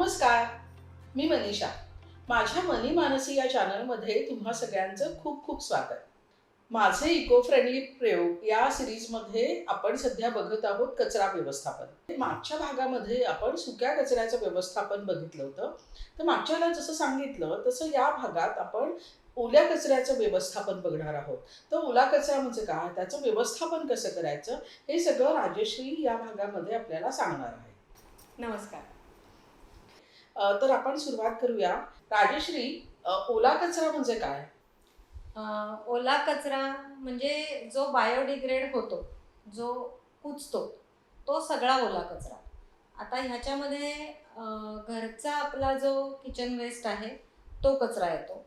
नमस्कार, मी मनीषा. माझ्या मनी मानसी या चॅनलमध्ये तुम्हा सगळ्यांचं खूप खूप स्वागत. माझे इको फ्रेंडली प्रयोग या सिरीजमध्ये आपण सध्या बघत आहोत कचरा व्यवस्थापन. मागच्या भागामध्ये आपण सुक्या कचऱ्याचं व्यवस्थापन बघितलं होतं. तर मागच्या वेळेला जसं सांगितलं तसं या भागात आपण ओल्या कचऱ्याचं व्यवस्थापन बघणार आहोत. तर ओला कचरा म्हणजे काय, त्याचं व्यवस्थापन कसं करायचं, हे सगळं राजश्री या भागामध्ये आपल्याला सांगणार आहे. नमस्कार. तर आपण सुरुवात करूया. राजश्री, ओला कचरा म्हणजे काय? ओला कचरा म्हणजे जो बायोडिग्रेड होतो, जो कुजतो, तो सगळा ओला कचरा. आता ह्याच्यामध्ये घरचा आपला जो किचन वेस्ट आहे तो कचरा येतो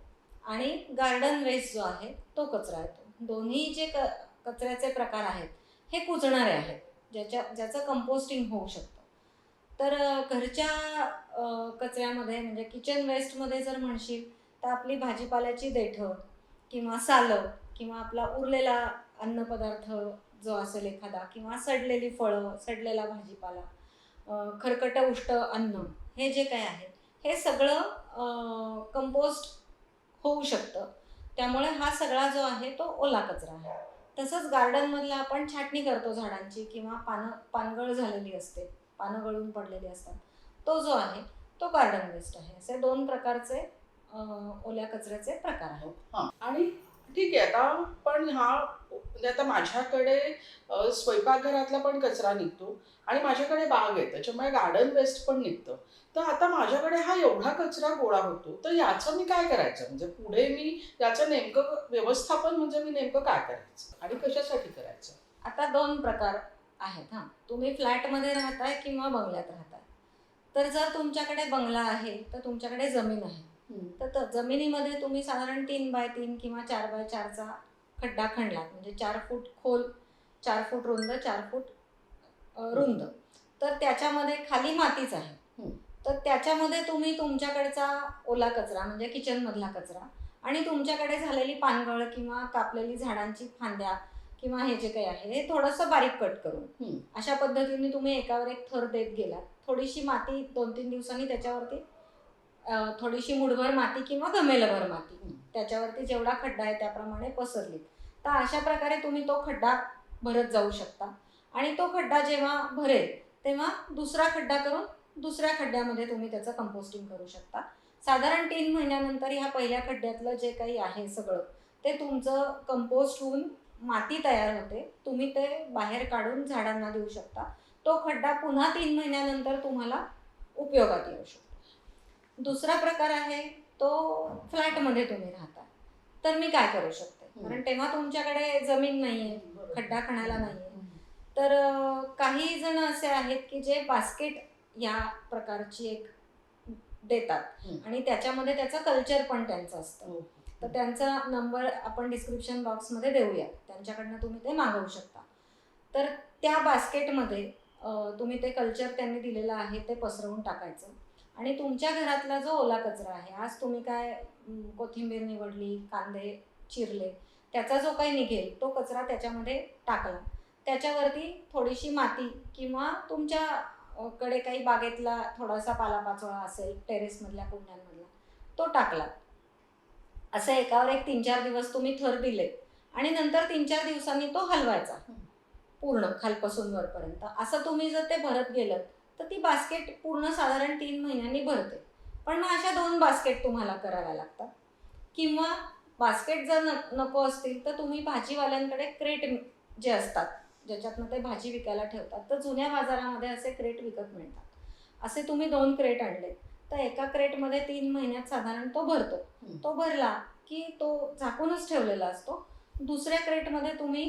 आणि गार्डन वेस्ट जो आहे तो कचरा येतो. दोन्ही जे कचऱ्याचे प्रकार आहेत हे कुजणारे आहेत, ज्याचं कंपोस्टिंग होऊ शकतं. तर घरच्या कचऱ्यामध्ये म्हणजे किचन वेस्टमध्ये जर म्हणशील तर आपली भाजीपाल्याची देठं किंवा सालं किंवा आपला उरलेला अन्नपदार्थ जो असेल एखादा, किंवा सडलेली फळं, सडलेला भाजीपाला, खरकटं उष्ट अन्न, हे जे काय आहे हे सगळं कंपोस्ट होऊ शकतं. त्यामुळे हा सगळा जो आहे तो ओला कचरा आहे. तसंच गार्डनमधला आपण छाटणी करतो झाडांची, किंवा पानगळ झालेली असते, पानं गळून पडलेली असतात, तो जो आहे तो गार्डन वेस्ट आहे. असे दोन प्रकारचे ओल्या कचऱ्याचे प्रकार आहेत. हां. आणि ठीक आहे, आता पण हा म्हणजे आता माझ्याकडे स्वयंपाकघरातला पण कचरा निघतो आणि माझ्याकडे बाग आहे, त्याच्यामुळे गार्डन वेस्ट पण निघतं. तर आता माझ्याकडे हा एवढा कचरा गोळा होतो, तर याचं मी काय करायचं? म्हणजे पुढे मी याचं नेमकं व्यवस्थापन म्हणजे मी नेमकं काय करायचं आणि कशासाठी करायचं? आता दोन प्रकार आहेत. हां, तुम्ही फ्लॅटमध्ये राहताय किंवा बंगल्यात राहताय. तर जर तुमच्याकडे बंगला आहे तर तुमच्याकडे जमीन आहे. तर जमिनीमध्ये तुम्ही साधारण 3x3 किंवा 4x4चा खड्डा खणलात, म्हणजे 4 फूट खोल, 4 फूट रुंद, 4 फूट रुंद. तर त्याच्यामध्ये खाली मातीच आहे. तर त्याच्यामध्ये तुम्ही तुमच्याकडचा ओला कचरा म्हणजे किचनमधला कचरा आणि तुमच्याकडे झालेली पानगळ किंवा कापलेली झाडांची फांद्या किंवा हे जे काही आहे हे थोडंसं बारीक कट करून अशा पद्धतीने तुम्ही एकावर एक थर देत गेलात. थोडीशी माती 2-3 दिवसांनी त्याच्यावरती थोडीशी मुठभर माती किंवा गमेलभर माती त्याच्यावरती जेवढा खड्डा आहे त्याप्रमाणे पसरली. तर अशा प्रकारे तुम्ही तो खड्डा भरत जाऊ शकता आणि तो खड्डा जेव्हा भरेल तेव्हा दुसरा खड्डा करून दुसऱ्या खड्ड्यामध्ये तुम्ही त्याचं कंपोस्टिंग करू शकता. साधारण 3 महिन्यानंतर ह्या पहिल्या खड्ड्यातलं जे काही आहे सगळं ते तुमचं कंपोस्ट होऊन माती तयार होते. तुम्ही ते बाहेर काढून झाडांना देऊ शकता. तो खड्डा पुन्हा 3 महिन्यानंतर तुम्हाला उपयोगात येऊ शकतो. दुसरा प्रकार आहे तो फ्लॅटमध्ये तुम्ही राहता. तर मी काय करू शकते, कारण तेव्हा तुमच्याकडे जमीन नाहीये, खड्डा खणायला नाहीये. तर काही जण असे आहेत की जे बास्केट या प्रकारची एक देतात आणि त्याच्यामध्ये त्याचं कल्चर पण त्यांचं असतं. तर त्यांचा नंबर आपण डिस्क्रिप्शन बॉक्समध्ये देऊया, त्यांच्याकडनं तुम्ही ते मागवू शकता. तर त्या बास्केटमध्ये तुम्ही ते कल्चर त्यांनी दिलेलं आहे ते पसरवून टाकायचं आणि तुमच्या घरातला जो ओला कचरा आहे, आज तुम्ही काय कोथिंबीर निवडली, कांदे चिरले, त्याचा जो काही निघेल तो कचरा त्याच्यामध्ये टाकला. त्याच्यावरती थोडीशी माती किंवा तुमच्याकडे काही बागेतला थोडासा पालापाचोळा असेल, टेरेसमधल्या कुंड्यांमधला, तो टाकला. असं एकावर एक 3-4 दिवस तुम्ही थर दिले आणि नंतर 3-4 दिवसांनी तो हलवायचा पूर्ण खालपासून वरपर्यंत. असं तुम्ही जर ते भरत गेलं तर ती बास्केट पूर्ण साधारण 3 महिन्यांनी भरते. पण मग अशा 2 बास्केट तुम्हाला कराव्या लागतात. किंवा बास्केट जर नको असतील तर तुम्ही भाजीवाल्यांकडे क्रेट जे असतात ज्याच्यातनं ते भाजी विकायला ठेवतात, तर जुन्या बाजारामध्ये असे क्रेट विकत मिळतात. असे तुम्ही 2 क्रेट आणले तर एका क्रेटमध्ये 3 महिन्यात साधारण तो भरतो. तो भरला की तो झाकूनच ठेवलेला असतो. दुसऱ्या क्रेटमध्ये तुम्ही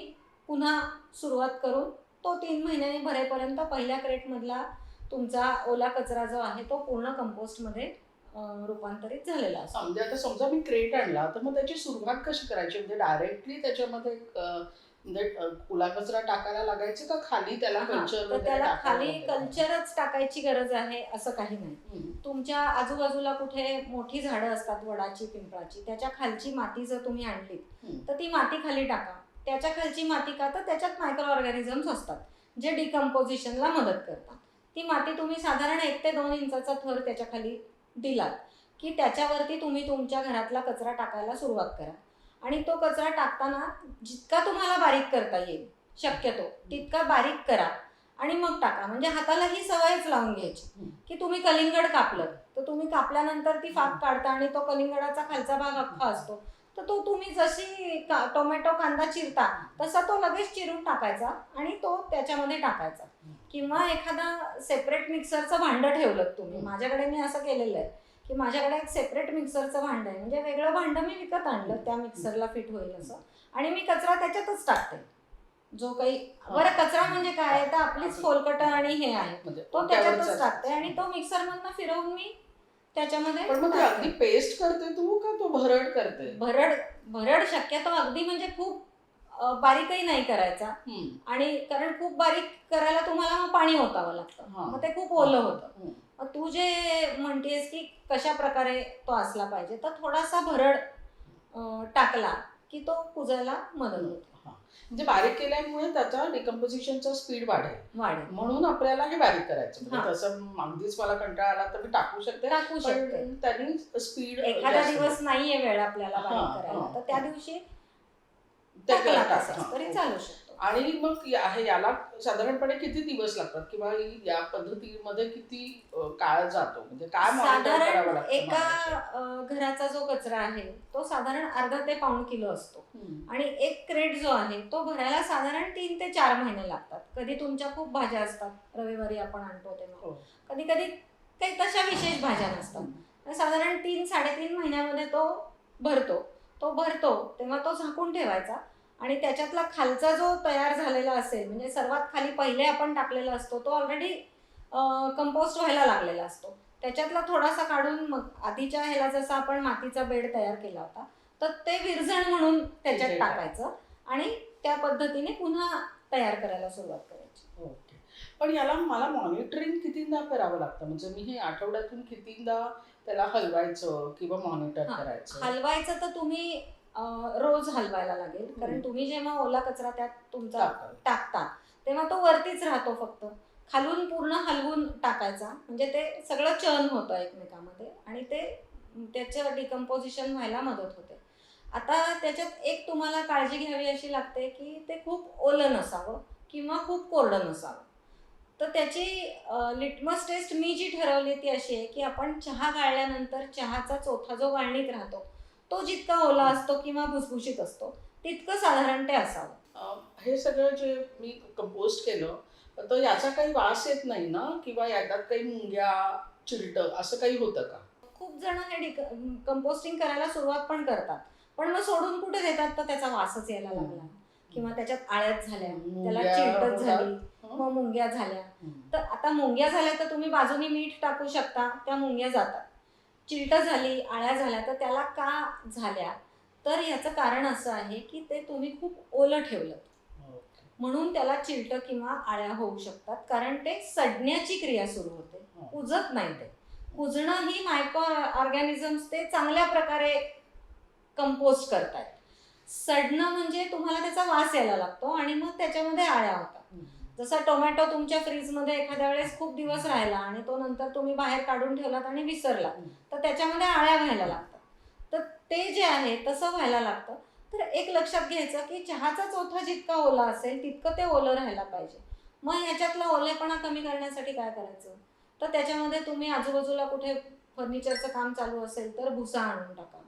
पुन्हा सुरुवात करून तो 3 महिन्यांनी भरेपर्यंत पहिल्या क्रेटमधला तुमचा ओला कचरा जो आहे तो पूर्ण कंपोस्टमध्ये रूपांतरित झालेला असतो. म्हणजे आता समजा मी क्रेट आणला, तर मग त्याची सुरुवात कशी करायची? म्हणजे डायरेक्टली त्याच्यामध्ये म्हणजे ओला कचरा टाकायला लागायचं का खाली त्याला कल्चर? तर त्याला खाली कल्चरच टाकायची गरज आहे असं काही नाही. तुमच्या आजूबाजूला कुठे मोठी झाडं असतात, वडाची, पिंपळाची, त्याच्या खालची माती जर तुम्ही आणली तर ती माती खाली टाका. त्याच्या खालची माती का, तर त्याच्यात मायक्रो ऑर्गॅनिझम्स असतात जे डिकम्पोजिशनला मदत करतात. ती माती तुम्ही साधारण 1 ते 2 इंचाचा थर त्याच्या खाली दिलात की त्याच्यावरती तुम्ही तुमच्या घरातला कचरा टाकायला सुरुवात करा. आणि तो कचरा टाकताना जितका तुम्हाला बारीक करता येईल शक्यतो तितका बारीक करा आणि मग टाका. म्हणजे हाताला ही सवयच लावून घ्यायची की तुम्ही कलिंगड कापलं तर तुम्ही कापल्यानंतर ती फाक काढता आणि तो कलिंगडाचा खालचा भाग अख्खा असतो, तर तो तुम्ही जशी टोमॅटो कांदा चिरता तसा तो लगेच चिरून टाकायचा आणि तो त्याच्यामध्ये टाकायचा. किंवा एखादा सेपरेट मिक्सरचं भांडं ठेवलं तुम्ही, माझ्याकडे मी असं केलेलं आहे की माझ्याकडे एक सेपरेट मिक्सरचं भांडं आहे, म्हणजे वेगळं भांडं मी विकत आणलं त्या मिक्सरला फिट होईल असं, आणि मी कचरा त्याच्यातच टाकते. जो काही बरं कचरा म्हणजे काय तर आपलीच फोलकट आणि हे आहे तो त्याच्यातच टाकते आणि तो मिक्सर मधनं फिरवून मी त्याच्यामध्ये. पण मग अगदी पेस्ट करते तू का तो भरड करते? भरड शक्यतो अगदी म्हणजे खूप बारीकही नाही करायचा. आणि कारण खूप बारीक करायला तुम्हाला मग पाणी ओतावं लागतं, मग ते खूप ओलं होतं. तू जे म्हणतेस की कशा प्रकारे तो असला पाहिजे, तर थोडासा भरड टाकला की तो कुजायला मदत होते. म्हणजे बारीक केल्यामुळे त्याचा डिकम्पोजिशनचा स्पीड वाढेल, म्हणून आपल्याला हे बारीक करायचं. म्हणजे तसं अगदीच मला कंटाळा आला तर मी टाकू शकते, पण त्यांनी स्पीड. एखादा दिवस नाहीये वेळ आपल्याला बारीक करायला तर त्या दिवशी तरी चालू शकतो. आणि मग याला साधारणपणे किती दिवस लागतात किंवा या पद्धतीमध्ये किती काळ जातो, म्हणजे काय मॉनिटर करावं लागतं? एका घराचा जो कचरा आहे तो साधारण अर्धा ते पाऊण किलो असतो आणि एक क्रेट जो आहे तो भरायला साधारण 3 ते 4 महिने लागतात. कधी तुमच्या खूप भाज्या असतात, रविवारी आपण आणतो तेव्हा, कधी कधी काही तशा विशेष भाज्या नसतात, साधारण 3-3.5 महिन्यामध्ये तो भरतो तेव्हा तो झाकून ठेवायचा. आणि त्याच्यातला खालचा जो तयार झालेला असेल, म्हणजे सर्वात खाली पहिले आपण टाकलेला असतो तो ऑलरेडी कंपोस्ट व्हायला लागलेला असतो, त्याच्यातला थोडासा काढून मग आधीच्या ह्याला जसा आपण मातीचा बेड तयार केला होता तर ते विरजण म्हणून त्याच्यात टाकायचं आणि त्या पद्धतीने पुन्हा तयार करायला सुरुवात करायची. ओके. पण याला मला मॉनिटरिंग कितींदा करावं लागतं? म्हणजे मी हे आठवड्यातून कितींदा त्याला हलवायचं किंवा मॉनिटर करायचं? हलवायचं तर तुम्ही रोज हलवायला लागेल, कारण तुम्ही जेव्हा ओला कचरा त्यात तुमचा टाकता तेव्हा तो वरतीच राहतो, फक्त खालून पूर्ण हलवून टाकायचा, म्हणजे ते सगळं चर्न होतं एकमेकांमध्ये आणि ते त्याचं डिकम्पोजिशन व्हायला मदत होते. आता त्याच्यात एक तुम्हाला काळजी घ्यावी अशी लागते की ते खूप ओलं नसावं किंवा खूप कोरडं नसावं. तर त्याची लिटमस टेस्ट मी जी ठरवली ती अशी आहे की आपण चहा गाळल्यानंतर चहाचा चोथा जो गाळणीत राहतो तो जितका ओला असतो किंवा भुसभुशीत असतो तितकं साधारण ते असावं. हे सगळं जे मी कंपोस्ट केलं तर याचा काही वास येत नाही ना, किंवा याच्यात काही मुंग्या चिलटं असं काही होतं का? खूप जण हे कंपोस्टिंग करायला सुरुवात पण करतात, पण मग सोडून कुठे देतात तर त्याचा वासच यायला लागला किंवा त्याच्यात आळ्याच झाल्या, त्याला चिलटच झाली, मग मुंग्या झाल्या. तर आता मुंग्या झाल्या तर तुम्ही बाजूनी मीठ टाकू शकता, त्या मुंग्या जातात. चिलट झाली, आळ्या झाल्या तर त्याला का झाल्या, तर याचं कारण असं आहे की ते तुम्ही खूप ओलं ठेवलं म्हणून त्याला चिलट किंवा आळ्या होऊ शकतात, कारण ते सडण्याची क्रिया सुरू होते, कुजत नाही. ते कुजणं ही मायक्रो ऑर्गॅनिझम्स ते चांगल्या प्रकारे कंपोस्ट करतात. सडणं म्हणजे तुम्हाला त्याचा वास यायला लागतो आणि मग त्याच्यामध्ये आळ्या होतात. जसा टोमॅटो तुमच्या फ्रीजमध्ये एखाद्या वेळेस खूप दिवस राहिला आणि तो नंतर तुम्ही बाहेर काढून ठेवलात आणि विसरला तर त्याच्यामध्ये आळ्या व्हायला लागतात. तर ते जे आहे तसं व्हायला लागतं. तर एक लक्षात घ्यायचं की चहाचा चोथा जितका ओला असेल तितकं ते ओलं राहायला पाहिजे. मग ह्याच्यातला ओलेपणा कमी करण्यासाठी काय करायचं, तर त्याच्यामध्ये तुम्ही आजूबाजूला कुठे फर्निचरचं काम चालू असेल तर भुसा आणून टाका,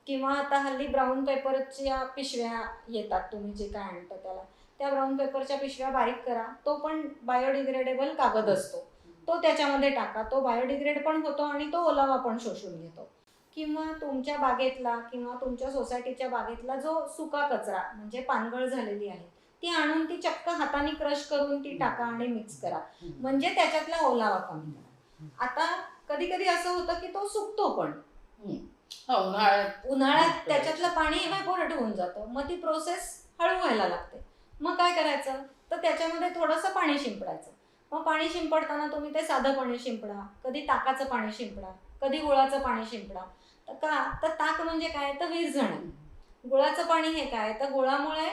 किंवा आता हल्ली ब्राऊन पेपरच्या पिशव्या येतात, तुम्ही जे काय आणतं त्याला त्या ब्राऊन पेपरच्या पिशव्या बारीक करा, तो पण बायोडिग्रेडेबल कागद असतो, तो त्याच्यामध्ये टाका, तो बायोडिग्रेड पण होतो आणि तो ओलावा पण शोषून घेतो. किंवा तुमच्या बागेतला किंवा तुमच्या सोसायटीच्या बागेतला जो सुका कचरा म्हणजे पानगळ झालेली आहे ती आणून ती चक्क हाताने क्रश करून ती टाका आणि मिक्स करा, म्हणजे त्याच्यातला ओलावा कमी करा. आता कधी कधी असं होतं की तो सुकतो पण उन्हाळ्यात त्याच्यातलं पाणी इव्हॅपोरेट होऊन जातं, मग ती प्रोसेस हळू व्हायला लागते. मग काय करायचं, तर त्याच्यामध्ये थोडंसं पाणी शिंपडायचं. मग पाणी शिंपडताना तुम्ही ते साधं पाणी शिंपडा, कधी ताकाचं पाणी शिंपडा, कधी गुळाचं पाणी शिंपडा. तर ताक म्हणजे काय, तर विरजण. गुळाचं पाणी हे काय, तर गुळामुळे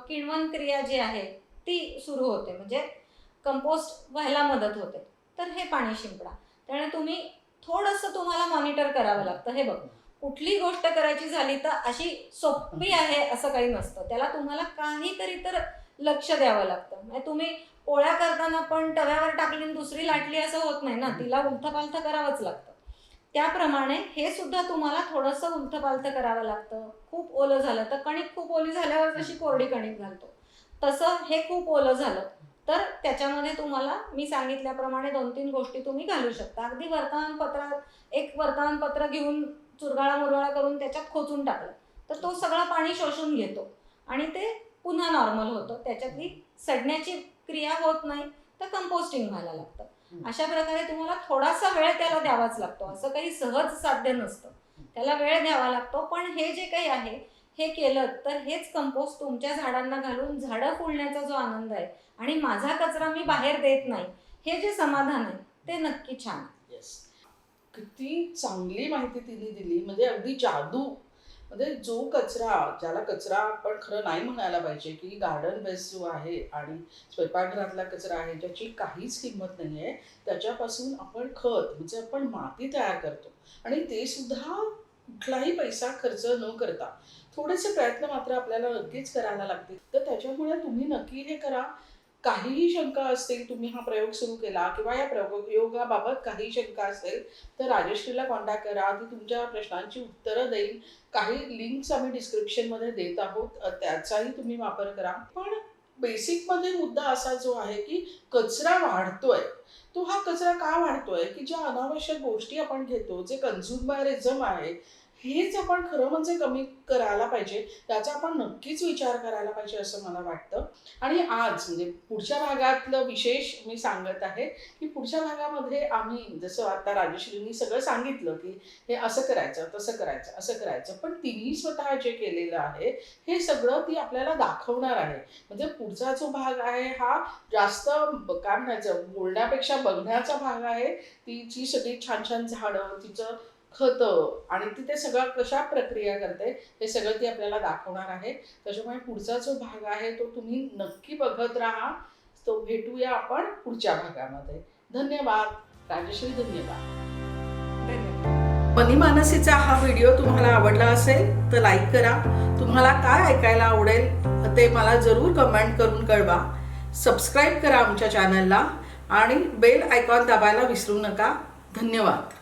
किण्वन क्रिया जी आहे ती सुरू होते, म्हणजे कंपोस्ट व्हायला मदत होते. तर हे पाणी शिंपडा. त्यामुळे तुम्ही थोडंसं तुम्हाला मॉनिटर करावं लागतं. हे बघ, कुठली गोष्ट करायची झाली तर अशी सोपी आहे असं काही नसतं. त्याला तुम्हाला काहीतरी तर लक्ष द्यावं लागतं. म्हणजे तुम्ही पोळ्या करताना पण तव्यावर टाकली आणि दुसरी लाटली असं होत नाही ना, तिला उलथंपालथं करावंच लागतं. त्याप्रमाणे हे सुद्धा तुम्हाला थोडंसं उलथंपालथं करावं लागतं. खूप ओलं झालं तर कणिक खूप ओली झाल्यावर जशी कोरडी कणिक घालतो तसं हे खूप ओलं झालं तर त्याच्यामध्ये तुम्हाला मी सांगितल्याप्रमाणे 2-3 गोष्टी तुम्ही घालू शकता. अगदी एक वर्तमानपत्र घेऊन चुरगाळा मुरगाळा करून त्याच्यात खोचून टाकलं तर तो सगळं पाणी शोषून घेतो आणि ते पुन्हा नॉर्मल होतं. त्याच्यातली सडण्याची क्रिया होत नाही तर कंपोस्टिंग व्हायला लागतं. अशा प्रकारे तुम्हाला थोडासा वेळ त्याला द्यावाच लागतो. असं काही सहज साध्य नसतं. त्याला वेळ द्यावा लागतो. पण हे जे काही आहे हे केलं तर हेच कंपोस्ट तुमच्या झाडांना घालून झाडं फुलण्याचा जो आनंद आहे आणि माझा कचरा मी बाहेर देत नाही हे जे समाधान आहे ते नक्की छान. येस, किती चांगली माहिती तिने दिली. म्हणजे अगदी जादू. म्हणजे जो कचरा, ज्याला कचरा आपण खरं नाही म्हणायला पाहिजे, की गार्डन वेस्ट जो आहे आणि स्वयंपाकघरातला कचरा आहे ज्याची काहीच किंमत नाही आहे, त्याच्यापासून आपण खत म्हणजे आपण माती तयार करतो आणि ते सुद्धा कुठलाही पैसा खर्च न करता. थोडेसे प्रयत्न मात्र आपल्याला नक्कीच करायला लागतील. तर त्याच्यामुळे तुम्ही नक्की हे करा. काहीही शंका असतील, तुम्ही हा प्रयोग सुरू केला किंवा या प्रयोगाबाबत काही शंका असेल तर राजश्रीला कॉन्टॅक्ट करा. ती तुमच्या प्रश्नांची उत्तरं देईल. काही लिंक्स आम्ही डिस्क्रिप्शनमध्ये देत आहोत, त्याचाही तुम्ही वापर करा. पण बेसिकमध्ये मुद्दा असा जो आहे की कचरा वाढतोय, तो हा कचरा का वाढतोय की ज्या अनावश्यक गोष्टी आपण घेतो, जे कन्झ्युमरिझम आहे, हेच आपण खरं म्हणजे कमी करायला पाहिजे. त्याचा आपण नक्कीच विचार करायला पाहिजे असं मला वाटतं. आणि आज म्हणजे पुढच्या भागातलं विशेष मी सांगत आहे की पुढच्या भागामध्ये आम्ही जसं आता राजश्रीनी सगळं सांगितलं की हे असं करायचं, तसं करायचं, असं करायचं, पण तिने स्वतः जे केलेलं आहे हे सगळं ती आपल्याला दाखवणार आहे. म्हणजे पुढचा जो भाग आहे हा जास्त काय म्हणायचं, बोलण्यापेक्षा बघण्याचा भाग आहे. तिची सगळी छान छान झाडं, तिचं खतं आणि ती ते सगळं कशा प्रक्रिया करते हे सगळं ती आपल्याला दाखवणार आहे. त्याच्यामुळे पुढचा जो भाग आहे तो तुम्ही नक्की बघत राहा. तो भेटूया आपण पुढच्या भागामध्ये. धन्यवाद राजश्री, धन्यवाद. मनी मानसीचा हा व्हिडिओ तुम्हाला आवडला असेल तर लाईक करा. तुम्हाला काय ऐकायला आवडेल ते मला जरूर कमेंट करून कळवा. सबस्क्राईब करा आमच्या चॅनलला आणि बेल आयकॉन दाबायला विसरू नका. धन्यवाद.